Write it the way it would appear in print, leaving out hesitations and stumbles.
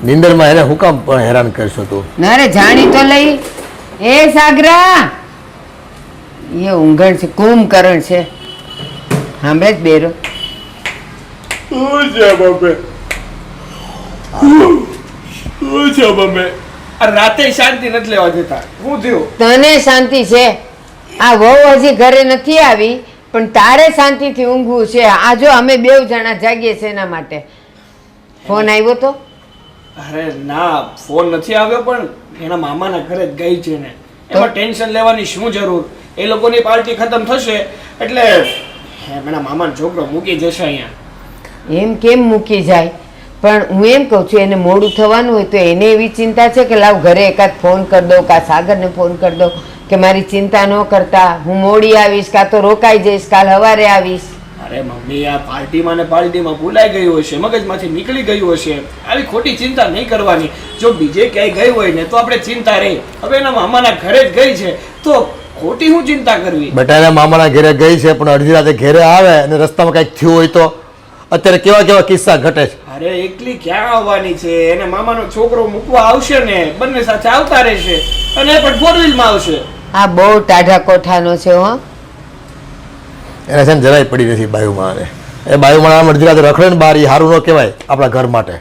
નીંદરમાં એને હું કામ પણ હેરાન કરશો તું? ના રે જાણી તો લઈ. એ સાગરા એ ઊંઘણ છે, કુંભકરણ છે. સાંભળે જ બેરો રાતે શાંતિ નથી લેવા દેતા. હું થયું? તને શાંતિ છે? આ વહુ હજી ઘરે નથી આવી પણ તારે શાંતિથી ઊંઘવું છે. આ જો અમે 2 જણા જાગીએ છે એના માટે. ફોન આવ્યો તો? અરે ના, ફોન નથી આવ્યો પણ એના મામાના ઘરે જ ગઈ છે ને. એમાં ટેન્શન લેવાની શું જરૂર? એ લોકોની પાર્ટી ખતમ થશે એટલે એના મામાનો છોકરો મૂકી જશે અહીંયા. એમ કેમ મૂકી જાય? પણ હું એમ કહું છું એને મોડું થવાનું હોય તો એને એવી ચિંતા છે કે લાવ ઘરે એકાદ ફોન કરી દઉં, કાં સાગરને ફોન કરી દઉં કે મારી ચિંતા ન કરતા હું મોડી આવીશ, કાં તો રોકાઈ જઈશ, કાલ સવારે આવીશ. અરે મમ્મી, આ પાર્ટીમાં ને પાર્ટીમાં ભૂલાઈ ગયું હશે, મગજમાંથી નીકળી ગયું હશે. આવી ખોટી ચિંતા નહીં કરવાની. જો બીજે ક્યાંય ગઈ હોય ને તો આપણે ચિંતા રહી. હવે એના મામાના ઘરે જ ગઈ છે તો ખોટી હું ચિંતા કરવી? બેટા એના મામાના ઘરે ગઈ છે પણ અડધી રાતે ઘરે આવે અને રસ્તામાં કંઈક થયું હોય તો? અત્યારે કેવા કેવા કિસ્સા ઘટે છે. અરે એકલી ક્યાં આવવાની છે? એને મામાનો છોકરો મૂકવા આવશે ને, બંને સાથે આવતા રહેશે અને એ પણ 4 વ્હીલમાં આવશે. આ બહુ ટાઢા કોઠાનો છે હો. એને છે ને જરાય પડી નથી બાયુમાં. એ બાયુમાં આમ અડધી રાતે રખડે ને બહાર, એ સારું ન કહેવાય આપણા ઘર માટે.